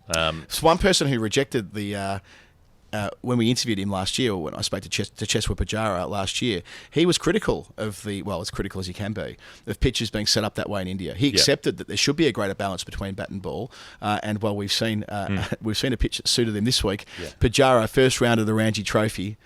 It's one person who rejected the... when we interviewed him last year, or when I spoke to Cheteshwar Pujara last year, he was critical of as critical as he can be, of pitches being set up that way in India. He accepted that there should be a greater balance between bat and ball, and while we've seen a pitch that suited him this week, Pujara, first round of the Ranji Trophy,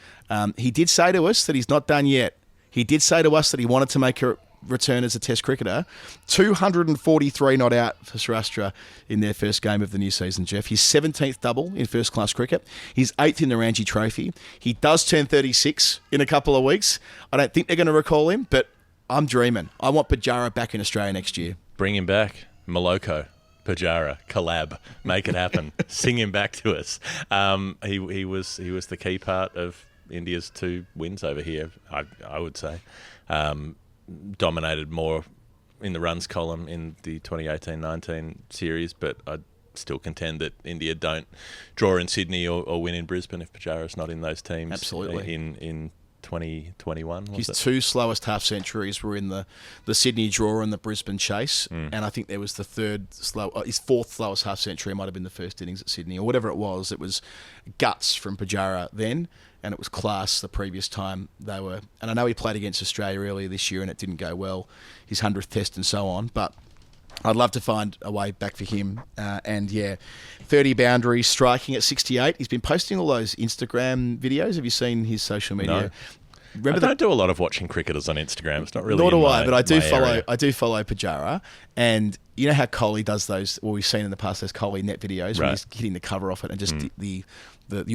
he did say to us that he's not done yet. He did say to us that he wanted to make a return as a Test cricketer. 243 not out for Saurashtra in their first game of the new season, Jeff. His 17th double in first-class cricket. He's 8th in the Ranji Trophy. He does turn 36 in a couple of weeks. I don't think they're going to recall him, but I'm dreaming. I want Pujara back in Australia next year. Bring him back. Moloko, Pujara, collab. Make it happen. Sing him back to us. He was the key part of India's 2 wins over here, I would say. Dominated more in the runs column in the 2018-19 series, but I'd still contend that India don't draw in Sydney or win in Brisbane if Pujara's not in those teams. Absolutely. In 2021. His 2 slowest half centuries were in the Sydney draw and the Brisbane chase, and I think there was his 4th slowest half century might have been the first innings at Sydney or whatever it was. It was guts from Pujara then, and it was class the previous time they were. And I know he played against Australia earlier this year and it didn't go well, his 100th test and so on, but I'd love to find a way back for him. 30 boundaries, striking at 68. He's been posting all those Instagram videos. Have you seen his social media? No. I don't do a lot of watching cricketers on Instagram. It's not really. Nor do I, but I do follow Pujara, and you know how Coley does those. Well, we've seen in the past those Coley net videos when he's hitting the cover off it, and just the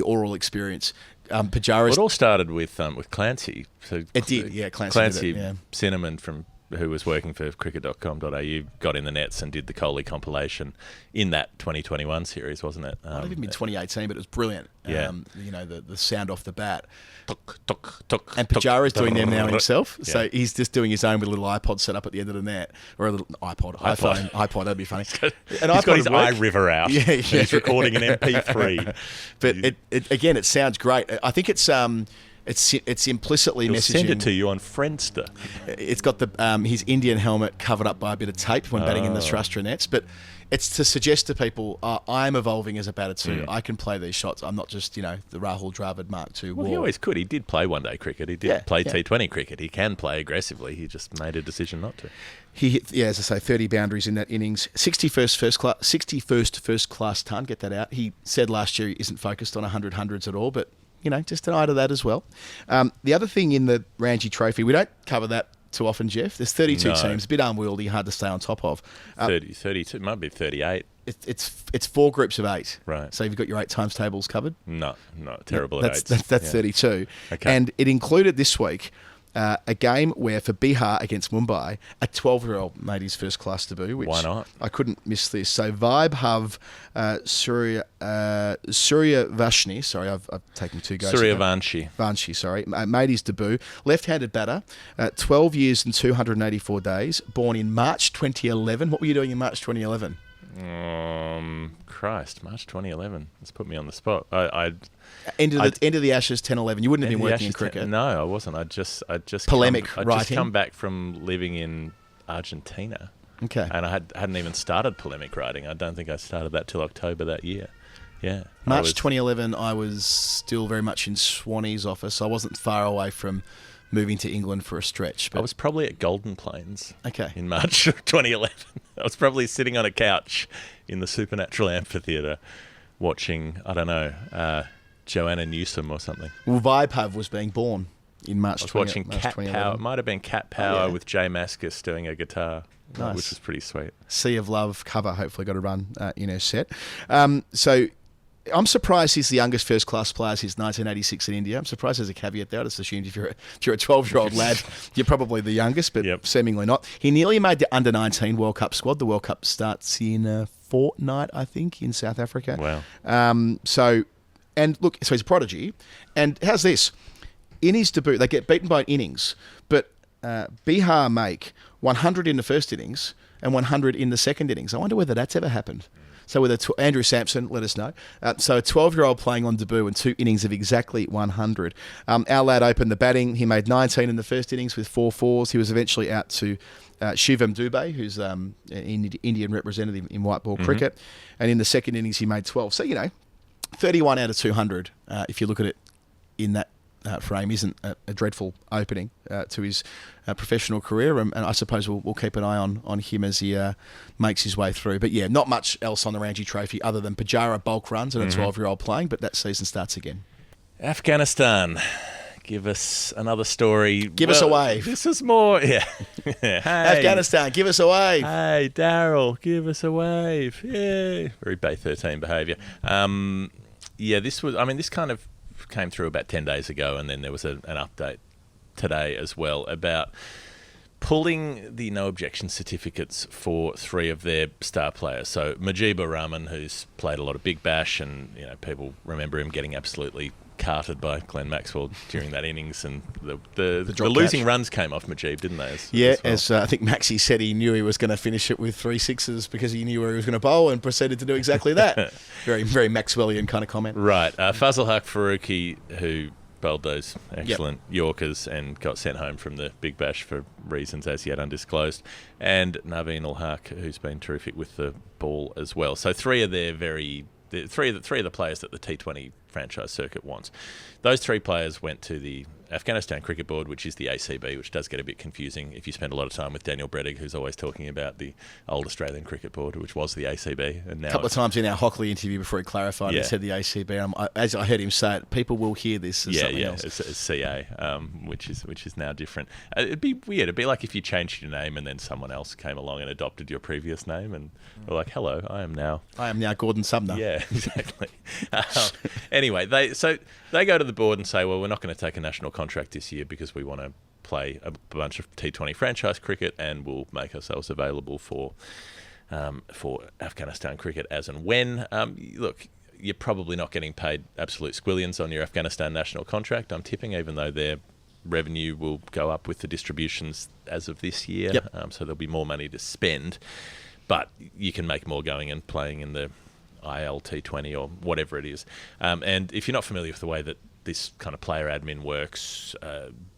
oral experience. Pujara. It all started with Clancy. So it did, yeah. Clancy Cinnamon who was working for cricket.com.au got in the nets and did the Coley compilation in that 2021 series, wasn't it? Might have even been 2018, but it was brilliant. Yeah. The sound off the bat. And Pujara's doing them now himself, so he's just doing his own with a little iPod set up at the end of the net, or a little iPod, that'd be funny. He's got his iRiver out. Yeah. He's recording an MP3. But it sounds great. I think it's implicitly messaging. Send it to you on Friendster. It's got his Indian helmet covered up by a bit of tape when batting in the Saurashtra nets, but it's to suggest to people, I'm evolving as a batter too. I can play these shots. I'm not just, the Rahul Dravid Mark II. Well, he always could. He did play one-day cricket. He did play T20 cricket. He can play aggressively. He just made a decision not to. He hit, as I say, 30 boundaries in that innings. 61st first class ton. Get that out. He said last year he isn't focused on 100 hundreds at all, but just an eye to that as well. The other thing in the Ranji Trophy, we don't cover that too often, Jeff. There's 32 teams, a bit unwieldy, hard to stay on top of. 32, might be 38. It's 4 groups of 8. Right. So you've got your 8 times tables covered? No, terrible at 8. That's 32. Okay. And it included this week a game where, for Bihar against Mumbai, a 12-year-old made his first-class debut. Which why not? I couldn't miss this. So Vaibhav Suryavanshi, sorry, I've taken 2 goes. Suryavanshi. Made his debut. Left-handed batter, 12 years and 284 days, born in March 2011. What were you doing in March 2011? March 2011. Let's put me on the spot. End of the Ashes 10-11. You wouldn't have been working in cricket. No, I wasn't. I'd just polemic I'd writing. just come back from living in Argentina. Okay. And I hadn't even started polemic writing. I don't think I started that till October that year. Yeah. March 2011, I was still very much in Swanee's office. I wasn't far away from moving to England for a stretch. But I was probably at Golden Plains. Okay. In March 2011. I was probably sitting on a couch in the Supernatural Amphitheatre watching, I don't know, Joanna Newsom or something. Well, Vaibhav was being born in March 2011. I was watching Cat Power. It might have been Cat Power with Jay Mascis doing a guitar, which was pretty sweet. Sea of Love cover hopefully got a run in her set. So I'm surprised he's the youngest first-class player since 1986 in India. I'm surprised there's a caveat there. I just assumed if you're a 12-year-old lad, you're probably the youngest, but seemingly not. He nearly made the under-19 World Cup squad. The World Cup starts in a fortnight, I think, in South Africa. Wow. So he's a prodigy. And how's this? In his debut, they get beaten by innings, but Bihar make 100 in the first innings and 100 in the second innings. I wonder whether that's ever happened. So with Andrew Sampson, let us know. So a 12-year-old playing on debut and 2 innings of exactly 100. Our lad opened the batting. He made 19 in the first innings with 4 fours. He was eventually out to Shivam Dubey, who's an Indian representative in white ball cricket. And in the second innings, he made 12. So, 31 out of 200, if you look at it in that frame, isn't a dreadful opening to his professional career. And I suppose we'll keep an eye on him as he makes his way through. But, yeah, not much else on the Ranji Trophy other than Pujara bulk runs and a 12-year-old playing, but that season starts again. Afghanistan. Give us another story. Give us a wave. This is more, yeah. Hey, Afghanistan, give us a wave. Hey, Daryl, give us a wave. Yeah. Very Bay 13 behaviour. This kind of came through about 10 days ago, and then there was an update today as well about pulling the no objection certificates for 3 of their star players. So Mujibur Rahman, who's played a lot of Big Bash, and people remember him getting absolutely carted by Glenn Maxwell during that innings, and the losing runs came off Mujib, didn't they? As I think Maxie said, he knew he was going to finish it with 3 sixes because he knew where he was going to bowl, and proceeded to do exactly that. Very, very Maxwellian kind of comment. Right. Fazal Haq Farooqi, who bowled those excellent Yorkers and got sent home from the Big Bash for reasons as yet undisclosed, and Naveen Ul-Haq, who's been terrific with the ball as well. So 3 of their three of the players that the T20 franchise circuit wants. Those 3 players went to the Afghanistan Cricket Board, which is the ACB, which does get a bit confusing if you spend a lot of time with Daniel Brettig, who's always talking about the old Australian Cricket Board, which was the ACB. And now a couple of times in our Hockley interview before he clarified, he said the ACB. As I heard him say it, people will hear this as something else. It's CA, which is now different. It'd be weird. It'd be like if you changed your name and then someone else came along and adopted your previous name, and were like, "Hello, I am now Gordon Sumner." Yeah, exactly. Anyway, they go to the board and say, "Well, we're not going to take a national contract this year because we want to play a bunch of T20 franchise cricket, and we'll make ourselves available for Afghanistan cricket as and when." Look, you're probably not getting paid absolute squillions on your Afghanistan national contract, I'm tipping, even though their revenue will go up with the distributions as of this year. So there'll be more money to spend, but you can make more going and playing in the IL T20 or whatever it is. And if you're not familiar with the way that this kind of player admin works,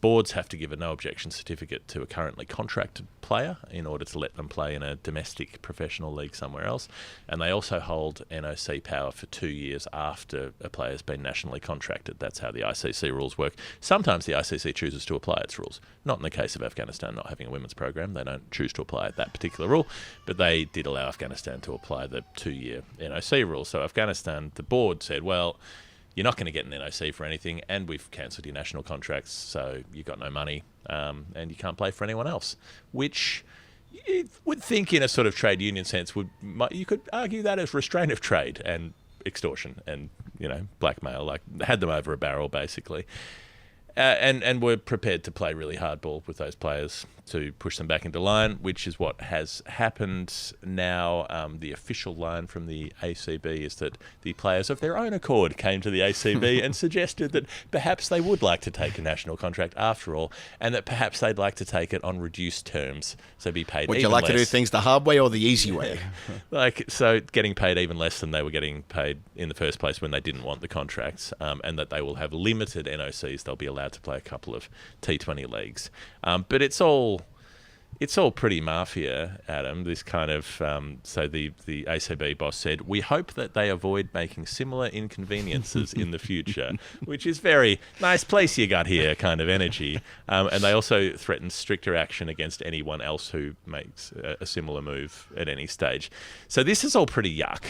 boards have to give a no objection certificate to a currently contracted player in order to let them play in a domestic professional league somewhere else, and they also hold NOC power for 2 years after a player's been nationally contracted. That's how the ICC rules work. Sometimes the ICC chooses to apply its rules. Not in the case of Afghanistan not having a women's program. They don't choose to apply that particular rule, but they did allow Afghanistan to apply the 2-year NOC rule. So Afghanistan, the board said, well, you're not going to get an NOC for anything, and we've cancelled your national contracts, so you've got no money, and you can't play for anyone else. Which you would think, in a sort of trade union sense, you could argue that as restraint of trade and extortion and blackmail, like had them over a barrel basically. And we're prepared to play really hardball with those players to push them back into line, which is what has happened now. The official line from the ACB is that the players of their own accord came to the ACB and suggested that perhaps they would like to take a national contract after all, and that perhaps they'd like to take it on reduced terms, so be paid Would even you like less. to do things the hard way or the easy way? So getting paid even less than they were getting paid in the first place when they didn't want the contracts, and that they will have limited NOCs. They'll be allowed to play a couple of T20 leagues. But it's all pretty mafia, Adam. This kind of so the ACB boss said, we hope that they avoid making similar inconveniences in the future, which is very nice place you got here kind of energy. And they also threatened stricter action against anyone else who makes a similar move at any stage. So this is all pretty yuck.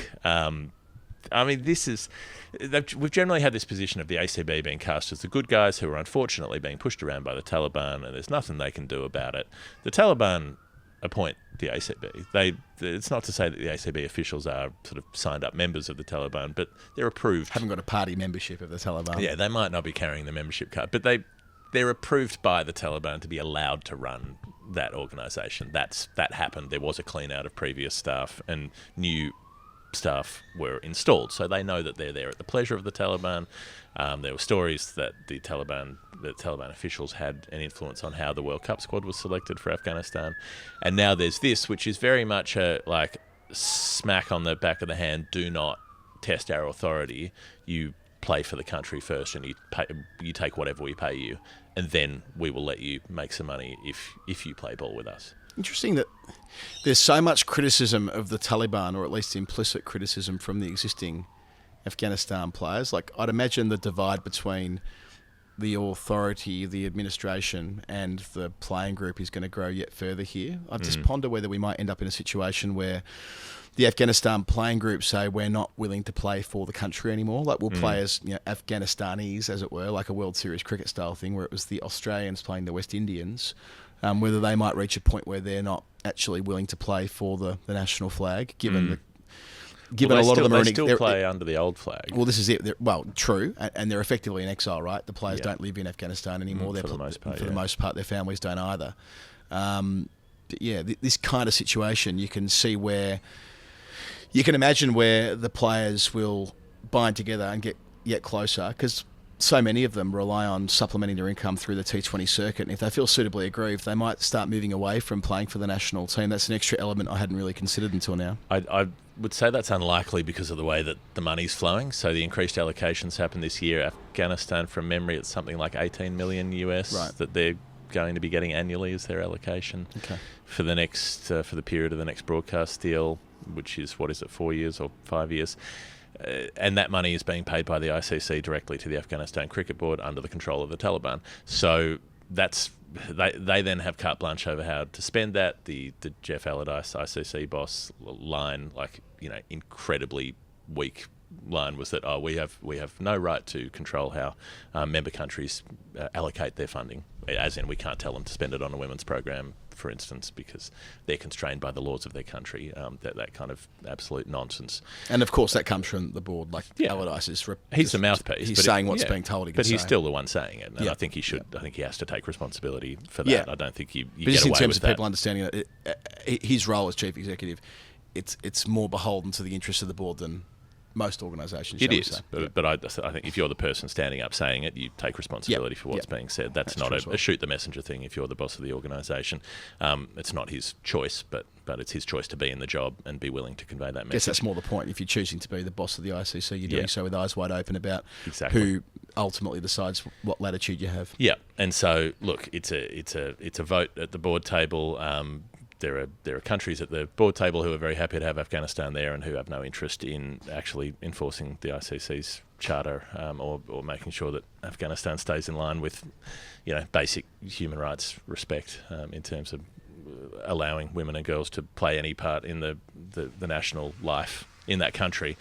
We've generally had this position of the ACB being cast as the good guys who are unfortunately being pushed around by the Taliban, and there's nothing they can do about it. The Taliban appoint the ACB. It's not to say that the ACB officials are sort of signed up members of the Taliban, but they're approved. Haven't got a party membership of the Taliban. Yeah, they might not be carrying the membership card, but they're approved by the Taliban to be allowed to run that organisation. That happened. There was a clean out of previous staff, and new staff were installed, so they know that they're there at the pleasure of the Taliban. There were stories that the Taliban officials had an influence on how the World Cup squad was selected for Afghanistan, and now there's this, which is very much a smack on the back of the hand. Do not test our authority. You play for the country first, and you take whatever we pay you, and then we will let you make some money if you play ball with us. Interesting that there's so much criticism of the Taliban, or at least implicit criticism from the existing Afghanistan players. Like, I'd imagine the divide between the authority, the administration, and the playing group is going to grow yet further here. I just ponder whether we might end up in a situation where the Afghanistan playing group say we're not willing to play for the country anymore. Like, we'll play as Afghanistanis, as it were, like a World Series cricket style thing where it was the Australians playing the West Indians. Whether they might reach a point where they're not actually willing to play for the national flag, given a lot of them still play under the old flag. Well, this is it. Well, true, and they're effectively in exile, right? The players don't live in Afghanistan anymore. For the most part, the most part, their families don't either. But yeah, this kind of situation, you can see where you can imagine where the players will bind together and get yet closer, because so many of them rely on supplementing their income through the T20 circuit. And if they feel suitably aggrieved, they might start moving away from playing for the national team. That's an extra element I hadn't really considered until now. I would say that's unlikely because of the way that the money's flowing. So the increased allocations happened this year. Afghanistan, from memory, it's something like 18 million US that they're going to be getting annually as their allocation for the next for the period of the next broadcast deal, which is 4 years or 5 years. And that money is being paid by the ICC directly to the Afghanistan Cricket Board under the control of the Taliban. So that's they then have carte blanche over how to spend that. The Jeff Allardyce ICC boss line, incredibly weak line, was that we have no right to control how member countries allocate their funding. As in, we can't tell them to spend it on a women's program, for instance, because they're constrained by the laws of their country. That kind of absolute nonsense. And of course, that comes from the board. Allardyce is he's the mouthpiece. He's saying what's being told. But he's still the one saying it. And I think he should. I think he has to take responsibility for that. Yeah. I don't think you but get just away in terms with of that. people understanding that his role as chief executive, it's more beholden to the interests of the board than most organisations. It is, but I think if you're the person standing up saying it, you take responsibility for what's being said. That's not a shoot the messenger thing. If you're the boss of the organisation, it's not his choice, but it's his choice to be in the job and be willing to convey that message. I guess that's more the point. If you're choosing to be the boss of the ICC, you're doing so with eyes wide open about who ultimately decides what latitude you have. Yeah, and so look, it's a vote at the board table. There are countries at the board table who are very happy to have Afghanistan there and who have no interest in actually enforcing the ICC's charter or making sure that Afghanistan stays in line with, basic human rights respect in terms of allowing women and girls to play any part in the national life in that country.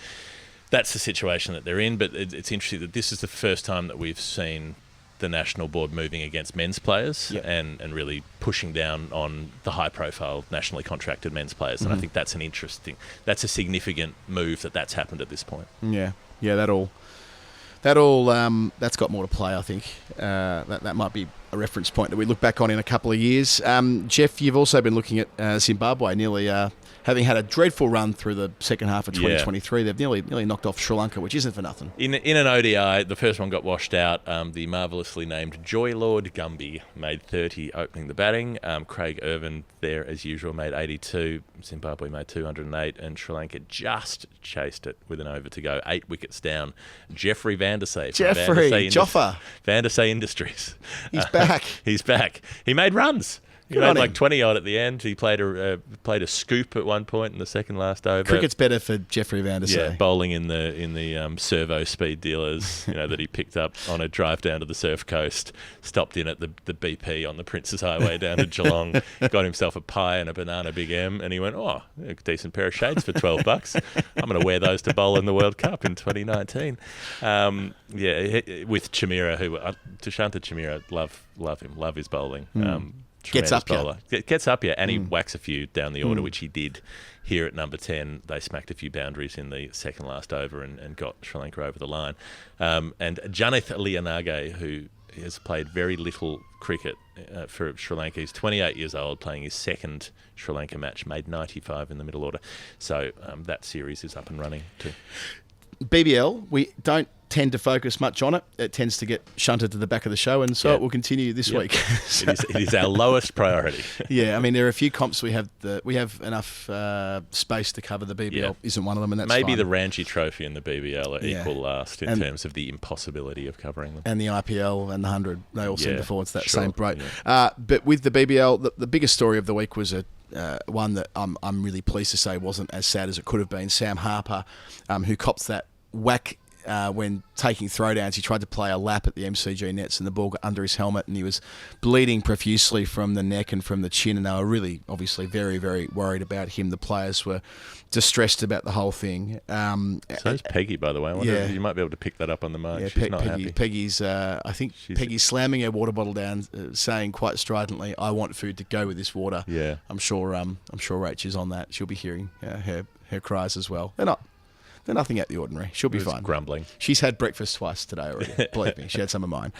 That's the situation that they're in, but it's interesting that this is the first time that we've seen the national board moving against men's players and really pushing down on the high-profile nationally contracted men's players. And I think that's that's a significant move that's happened at this point. Yeah, that's got more to play, I think. That might be a reference point that we look back on in a couple of years. Jeff, you've also been looking at Zimbabwe, nearly having had a dreadful run through the second half of 2023. They've nearly knocked off Sri Lanka, which isn't for nothing. In an ODI, the first one got washed out. The marvellously named Joy Lord Gumby made 30 opening the batting. Craig Irvin there, as usual, made 82. Zimbabwe made 208, and Sri Lanka just chased it with an over to go. 8 wickets down. Jeffrey Vandersay from Vandersay Industries. He's back. He's back. He made runs. He made like 20 odd at the end. He played a scoop at one point in the second last over. Cricket's better for Jeffrey Vandersay. Yeah, bowling in the servo speed dealers, that he picked up on a drive down to the surf coast. Stopped in at the BP on the Princes Highway down to Geelong. Got himself a pie and a banana Big M, and he went, a decent pair of shades for $12. I'm going to wear those to bowl in the World Cup in 2019. With Chimera, who Dushyantha Chimera, love him, love his bowling. Gets up bowler. Gets up, and he whacks a few down the order, which he did here at number 10. They smacked a few boundaries in the second last over and got Sri Lanka over the line. And Janith Lianage, who has played very little cricket for Sri Lanka, he's 28 years old, playing his second Sri Lanka match, made 95 in the middle order. So that series is up and running too. BBL, we don't tend to focus much on it. It tends to get shunted to the back of the show, and so it will continue this week. So. It is our lowest priority. Yeah, I mean, there are a few comps we have enough space to cover. The BBL isn't one of them, and that's maybe fine. the Ranji Trophy and the BBL are equal last in terms of the impossibility of covering them. And the IPL and the 100, they all seem to fall into that same boat. Yeah. But with the BBL, the biggest story of the week was one that I'm really pleased to say wasn't as sad as it could have been. Sam Harper, who cops that whack when taking throwdowns. He tried to play a lap at the MCG nets and the ball got under his helmet, and he was bleeding profusely from the neck and from the chin, and they were really, obviously, very, very worried about him. The players were distressed about the whole thing. So is Peggy, by the way. I wonder if you might be able to pick that up on the mic. She's not happy. Peggy's, I think Peggy's slamming her water bottle down, saying quite stridently, "I want food to go with this water." Yeah, I'm sure Rach is on that. She'll be hearing her cries as well. They're nothing out the ordinary. She'll be fine. Grumbling. She's had breakfast twice today already. Believe me, she had some of mine.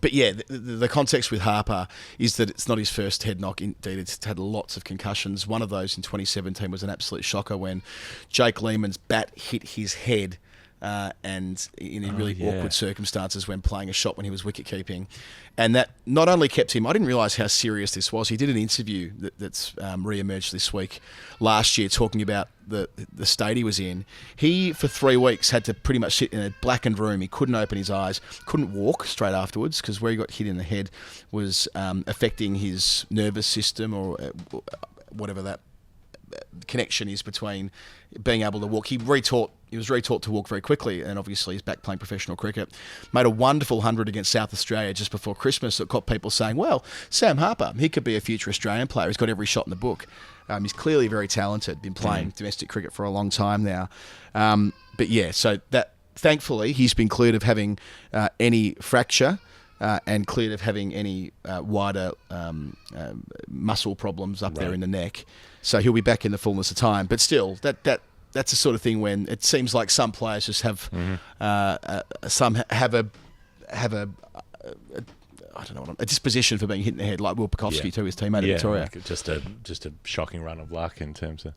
But yeah, the context with Harper is that it's not his first head knock. Indeed, it's had lots of concussions. One of those in 2017 was an absolute shocker when Jake Lehman's bat hit his head. And in really awkward circumstances when playing a shot when he was wicket keeping. And that not only kept him, I didn't realise how serious this was. He did an interview that's re-emerged this week last year talking about the state he was in. He, for 3 weeks, had to pretty much sit in a blackened room. He couldn't open his eyes, couldn't walk straight afterwards because where he got hit in the head was affecting his nervous system or whatever that connection is between being able to walk. He was retaught to walk very quickly, and obviously he's back playing professional cricket. Made a wonderful 100 against South Australia just before Christmas that got people saying, well, Sam Harper, he could be a future Australian player. He's got every shot in the book. He's clearly very talented, been playing domestic cricket for a long time now. But yeah, so that thankfully he's been cleared of having any fracture and cleared of having any wider muscle problems up there in the neck. So he'll be back in the fullness of time. But still, that's the sort of thing when it seems like some players just have some have a I don't know, a disposition for being hit in the head, like Will Pucovski to his teammate at Victoria. Like just a shocking run of luck in terms of.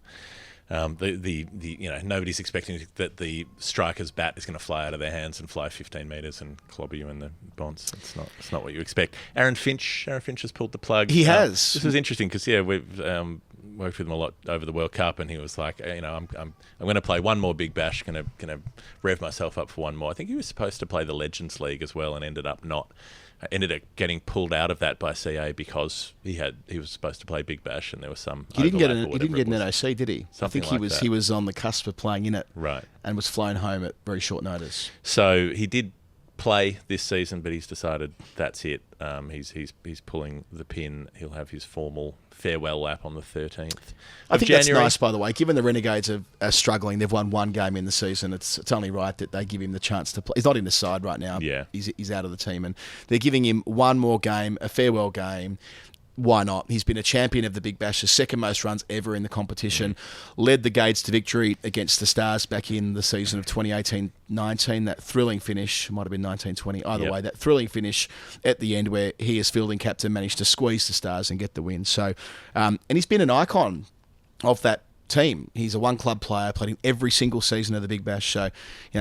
Nobody's expecting that the striker's bat is going to fly out of their hands and fly 15 metres and clobber you in the bonds. It's not what you expect. Aaron Finch has pulled the plug. He has. This was interesting because we've worked with him a lot over the World Cup, and he was like, I'm going to play one more Big Bash, going to rev myself up for one more. I think he was supposed to play the Legends League as well, and ended up getting pulled out of that by CA because he was supposed to play Big Bash, and there was some. He didn't get an NOC, did he? Something I think he was on the cusp of playing in it, right, and was flown home at very short notice. So he did play this season, but he's decided that's it. He's pulling the pin. He'll have his formal farewell lap on the 13th. I think that's nice, by the way. Given the Renegades are struggling, they've won one game in the season. It's only right that they give him the chance to play. He's not in the side right now. Yeah, he's out of the team, and they're giving him one more game, a farewell game. Why not? He's been a champion of the Big Bash, the second most runs ever in the competition. Led the Gades to victory against the Stars back in the season of 2018-19. That thrilling finish, might have been 19-20. Either way, that thrilling finish at the end where he as fielding captain managed to squeeze the Stars and get the win. So, and he's been an icon of that team. He's a one-club player, played in every single season of the Big Bash. So,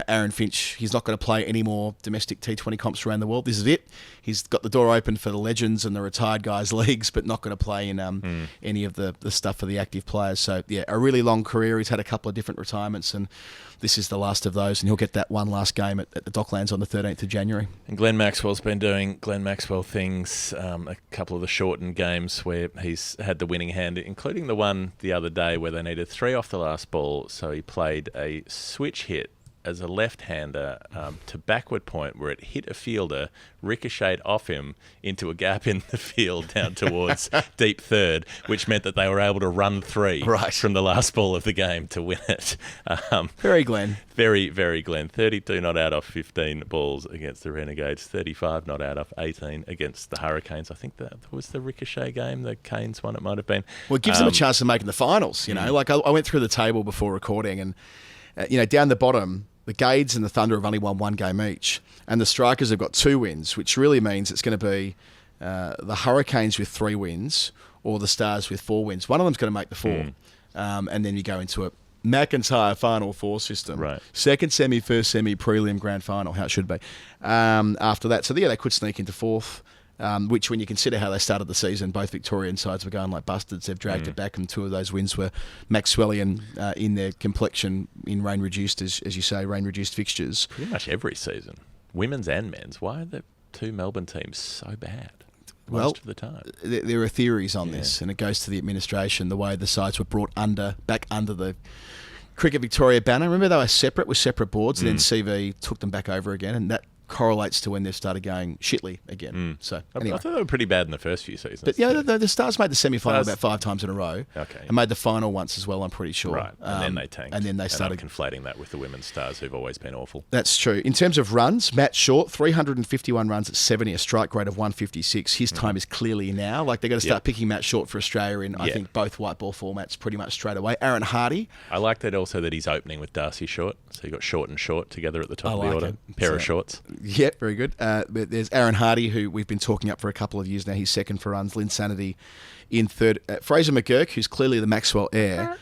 Aaron Finch, he's not going to play any more domestic T20 comps around the world. This is it. He's got the door open for the Legends and the retired guys' leagues, but not going to play in any of the stuff for the active players. So, yeah, a really long career. He's had a couple of different retirements, and this is the last of those, and he'll get that one last game at the Docklands on the 13th of January. And Glenn Maxwell's been doing Glenn Maxwell things, a couple of the shortened games where he's had the winning hand, including the one the other day where they needed 3 off the last ball, so he played a switch hit as a left-hander to backward point where it hit a fielder, ricocheted off him into a gap in the field down towards deep third, which meant that they were able to run 3 from the last ball of the game to win it. Very Glenn. Very, very Glenn. 32 not out off 15 balls against the Renegades, 35 not out off 18 against the Hurricanes. I think that was the Ricochet game, the Canes one it might have been. Well, it gives them a chance of making the finals, Like I went through the table before recording and, down the bottom, the Gades and the Thunder have only won 1 game each, and the Strikers have got 2 wins, which really means it's going to be the Hurricanes with 3 wins or the Stars with 4 wins. One of them's going to make the 4, and then you go into a McIntyre Final Four system. Right. Second semi, first semi, prelim, grand final, how it should be. After that, so yeah, they could sneak into fourth. Which, when you consider how they started the season, both Victorian sides were going like bustards. They've dragged it back, and two of those wins were Maxwellian in their complexion in rain-reduced, as you say, rain-reduced fixtures. Pretty much every season, women's and men's. Why are the two Melbourne teams so bad most of the time? There are theories on this, and it goes to the administration, the way the sides were brought back under the Cricket Victoria banner. Remember, they were separate with separate boards, and then CV took them back over again, and that correlates to when they've started going shitly again. So anyway. I thought they were pretty bad in the first few seasons. But yeah, the Stars made the semi-final about 5 times in a row. Okay. And made the final once as well, I'm pretty sure. Right. And then they tanked. And then they started conflating that with the women's Stars, who've always been awful. That's true. In terms of runs, Matt Short, 351 runs at 70, a strike rate of 156. His time is clearly now. Like, they've got to start picking Matt Short for Australia in, I think, both white ball formats pretty much straight away. Aaron Hardy. I like that also that he's opening with Darcy Short. So you got Short and Short together at the top of the order. Pair of shorts. Yeah, very good. But there's Aaron Hardy, who we've been talking up for a couple of years now. He's second for runs. Lynn Sanity in third. Fraser McGurk, who's clearly the Maxwell heir,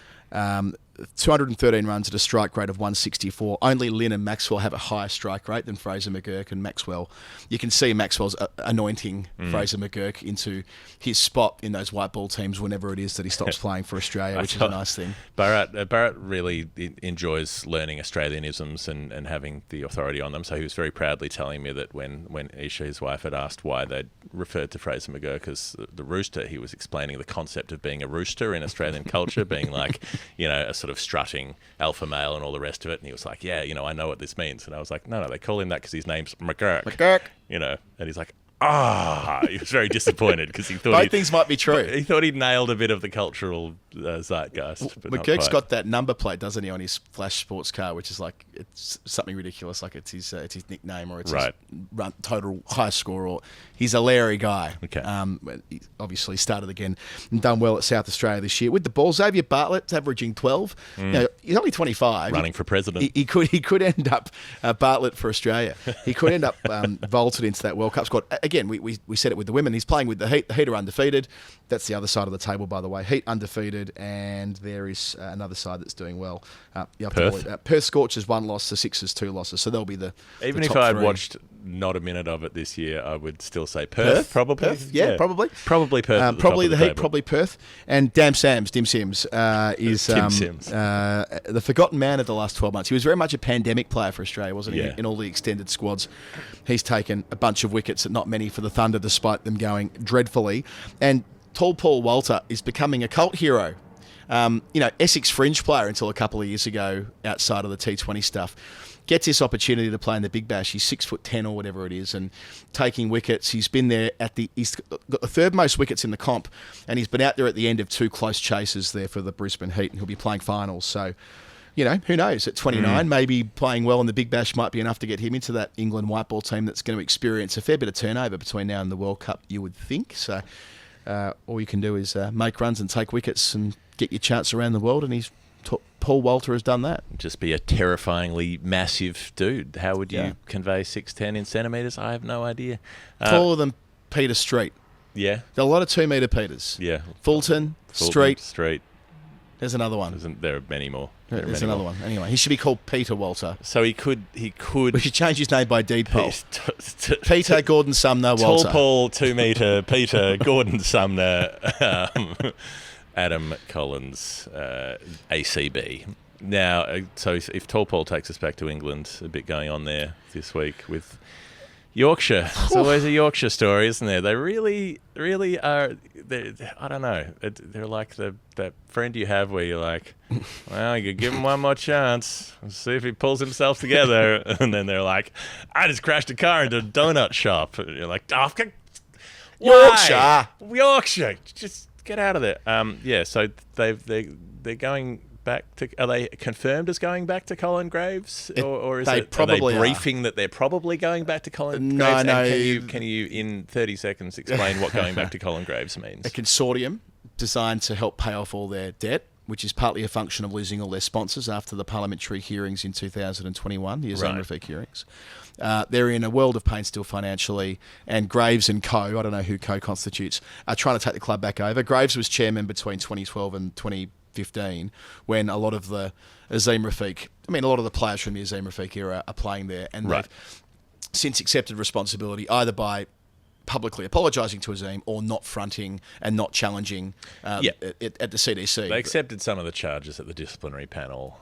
213 runs at a strike rate of 164. Only Lynn and Maxwell have a higher strike rate than Fraser McGurk and Maxwell. You can see Maxwell's anointing Fraser McGurk into his spot in those white ball teams whenever it is that he stops playing for Australia, which is a nice thing. Barrett really enjoys learning Australianisms and having the authority on them. So he was very proudly telling me that when Isha, his wife, had asked why they'd referred to Fraser McGurk as the rooster, he was explaining the concept of being a rooster in Australian culture, being like, a sort of strutting alpha male and all the rest of it. And he was like, I know what this means. And I was like, no, they call him that because his name's McGurk. McGurk. And he's like, he was very disappointed because he thought both things might be true. He thought he'd nailed a bit of the cultural zeitgeist. But McGurk's got that number plate, doesn't he, on his Flash sports car, which is like, it's something ridiculous, like it's his nickname or it's his total high score. Or he's a Larry guy. Okay. He obviously started again and done well at South Australia this year with the ball. Xavier Bartlett's averaging 12. He's only 25. Running for president. He could end up Bartlett for Australia. He could end up vaulted into that World Cup squad. Again, we said it with the women. He's playing with the Heat. The Heat are undefeated. That's the other side of the table, by the way. Heat undefeated, and there is another side that's doing well. Perth Scorchers 1 loss, the Sixers 2 losses. So they'll be the Even the if top I had 3. watched not a minute of it this year, I would still say Perth? Probably. Perth? Yeah, probably. Probably Perth. Probably the Heat, table. probably Perth. And Dim Sims is Tim Sims. The forgotten man of the last 12 months. He was very much a pandemic player for Australia, wasn't he? Yeah. In all the extended squads. He's taken a bunch of wickets, not many for the Thunder, despite them going dreadfully. And Tall Paul Walter is becoming a cult hero. Essex fringe player until a couple of years ago outside of the T20 stuff. Gets this opportunity to play in the Big Bash. He's 6'10" or whatever it is, and taking wickets. He's been there he's got the third most wickets in the comp, and he's been out there at the end of 2 close chases there for the Brisbane Heat, and he'll be playing finals. So, who knows? At 29, maybe playing well in the Big Bash might be enough to get him into that England white ball team that's going to experience a fair bit of turnover between now and the World Cup, you would think. So, all you can do is make runs and take wickets and get your chance around the world, and Paul Walter has done that. Just be a terrifyingly massive dude. How would you convey 6'10" in centimetres? I have no idea. Taller than Peter Street. Yeah. There are a lot of 2 metre Peters. Yeah. Fulton, Street. Street. There's another one. There are many more. There's another one. Anyway, he should be called Peter Walter. So he could. We should change his name by deed poll. Peter Gordon Sumner Walter. Tall Paul, 2 metre Peter Gordon Sumner. Adam Collins, ACB. Now, so if Tall Paul takes us back to England, a bit going on there this week with Yorkshire. It's always a Yorkshire story, isn't there? They really are. I don't know. They're like that friend you have where you're like, well, you could give him one more chance. Let's see if he pulls himself together. And then they're like, I just crashed a car into a donut shop. And you're like, oh, Yorkshire. Just get out of there. So they're going back to. Are they confirmed as going back to Colin Graves, or is it? Probably are they briefing that they're probably going back to Colin Graves? No. And can you in 30 seconds explain what going back to Colin Graves means? A consortium designed to help pay off all their debt, which is partly a function of losing all their sponsors after the parliamentary hearings in 2021, the Islamic hearings. They're in a world of pain still financially, and Graves and co, I don't know who co constitutes, are trying to take the club back over. Graves was chairman between 2012 and 2015, when a lot of the Azim Rafiq, a lot of the players from the Azim Rafiq era are playing there, and they've since accepted responsibility either by publicly apologising to Azim or not fronting and not challenging at the CDC. They accepted some of the charges at the disciplinary panel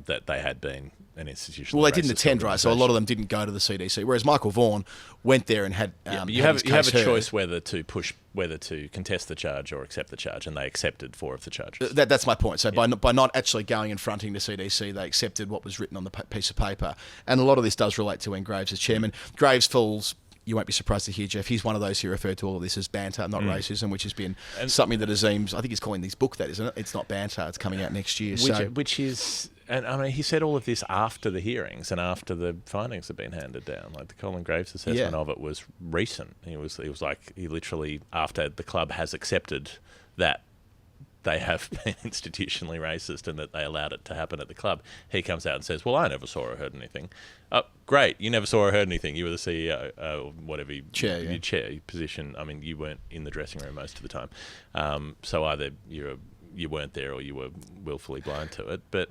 that they had been an institutional. Well, they didn't attend, right? So a lot of them didn't go to the CDC. Whereas Michael Vaughan went there and had. You have a choice whether to contest the charge or accept the charge, and they accepted 4 of the charges. That's my point. So by not actually going and fronting the CDC, they accepted what was written on the piece of paper, and a lot of this does relate to when Graves is chairman. Graves falls. You won't be surprised to hear, Jeff, he's one of those who referred to all of this as banter, not racism, which has been something that Azim's, I think he's calling his book that, isn't it? It's not banter, it's coming out next year. Which is, and he said all of this after the hearings and after the findings had been handed down. Like the Colin Graves assessment of it was recent. He was like, he literally, after the club has accepted that they have been institutionally racist and that they allowed it to happen at the club, he comes out and says, well, I never saw or heard anything. Oh, great, you never saw or heard anything. You were the CEO, or whatever your chair position. You weren't in the dressing room most of the time. So either you weren't there or you were willfully blind to it. But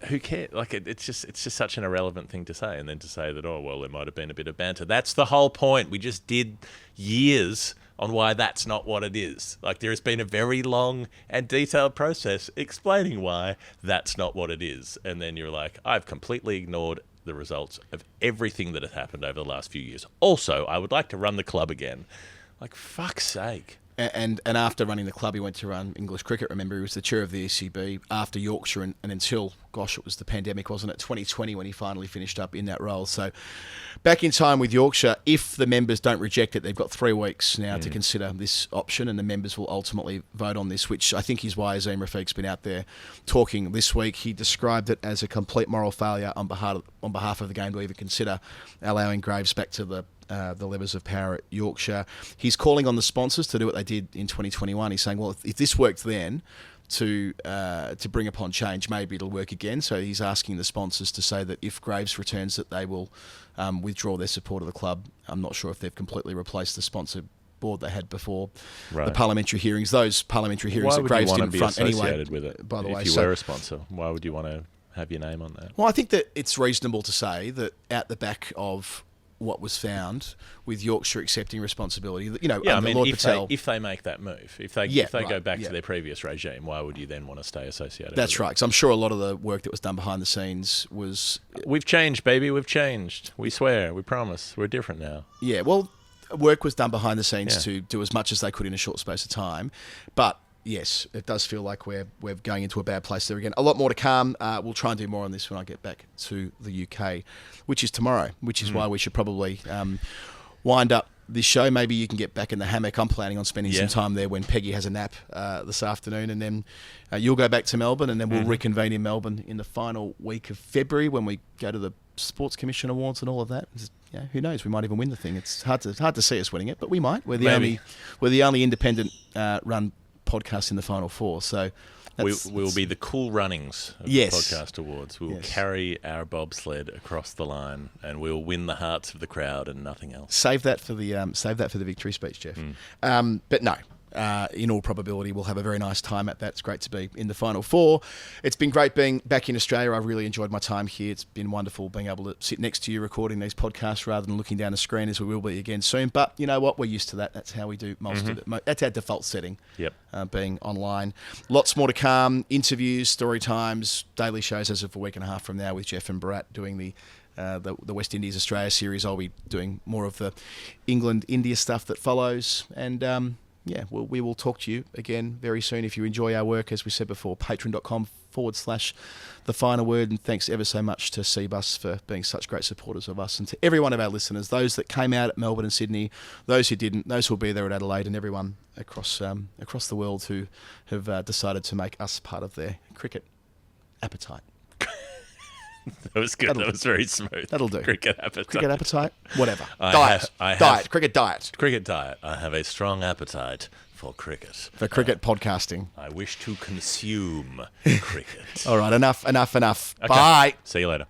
who cares? Like it's just such an irrelevant thing to say. And then to say that, oh, well, there might have been a bit of banter. That's the whole point. We just did years on why that's not what it is. Like there has been a very long and detailed process explaining why that's not what it is. And then you're like, I've completely ignored the results of everything that has happened over the last few years. Also, I would like to run the club again. Like, fuck's sake. And after running the club, he went to run English cricket. Remember, he was the chair of the ECB after Yorkshire and until, it was the pandemic, wasn't it? 2020 when he finally finished up in that role. So back in time with Yorkshire, if the members don't reject it, they've got 3 weeks now to consider this option, and the members will ultimately vote on this, which I think is why Azim Rafiq's been out there talking this week. He described it as a complete moral failure on behalf of the game to even consider allowing Graves back to the levers of power at Yorkshire. He's calling on the sponsors to do what they did in 2021. He's saying, well, if this worked then to bring upon change, maybe it'll work again. So he's asking the sponsors to say that if Graves returns, that they will withdraw their support of the club. I'm not sure if they've completely replaced the sponsor board they had before the parliamentary hearings. Those parliamentary hearings that Graves didn't front anyway. With it, by the way, if you were a sponsor, why would you want to have your name on that? Well, I think that it's reasonable to say that at the back of what was found with Yorkshire accepting responsibility, Lord Patel, if they make that move, if they go back to their previous regime, why would you then want to stay associated? That's right, because I'm sure a lot of the work that was done behind the scenes was... We've changed, baby, we've changed. We swear, we promise, we're different now. Yeah, well, work was done behind the scenes to do as much as they could in a short space of time, but yes, it does feel like we're going into a bad place there again. A lot more to come. We'll try and do more on this when I get back to the UK, which is tomorrow, which is why we should probably wind up this show. Maybe you can get back in the hammock. I'm planning on spending some time there when Peggy has a nap this afternoon, and then you'll go back to Melbourne, and then we'll reconvene in Melbourne in the final week of February when we go to the Sports Commission Awards and all of that. Who knows? We might even win the thing. It's hard to see us winning it, but we might. We're the only independent run podcast in the Final Four, so we'll be the cool runnings of the podcast awards. We'll carry our bobsled across the line, and we'll win the hearts of the crowd and nothing else. Save that for the victory speech, Jeff. But no. In all probability, we'll have a very nice time at that. It's great to be in the Final Four. It's been great being back in Australia. I've really enjoyed my time here. It's been wonderful being able to sit next to you recording these podcasts rather than looking down the screen, as we will be again soon. But you know what? We're used to that. That's how we do most of it. That's our default setting, being online. Lots more to come. Interviews, story times, daily shows as of a week and a half from now with Jeff and Barat doing the West Indies Australia series. I'll be doing more of the England-India stuff that follows. And... we will talk to you again very soon. If you enjoy our work, as we said before, patreon.com/The Final Word. And thanks ever so much to CBUS for being such great supporters of us, and to every one of our listeners, those that came out at Melbourne and Sydney, those who didn't, those who will be there at Adelaide, and everyone across the world who have decided to make us part of their cricket appetite. That was good. That was very smooth. That'll do. Cricket appetite. Cricket appetite? Whatever. Diet. Cricket diet. Cricket diet. I have a strong appetite for cricket. For cricket podcasting. I wish to consume cricket. All right. Enough. Okay. Bye. See you later.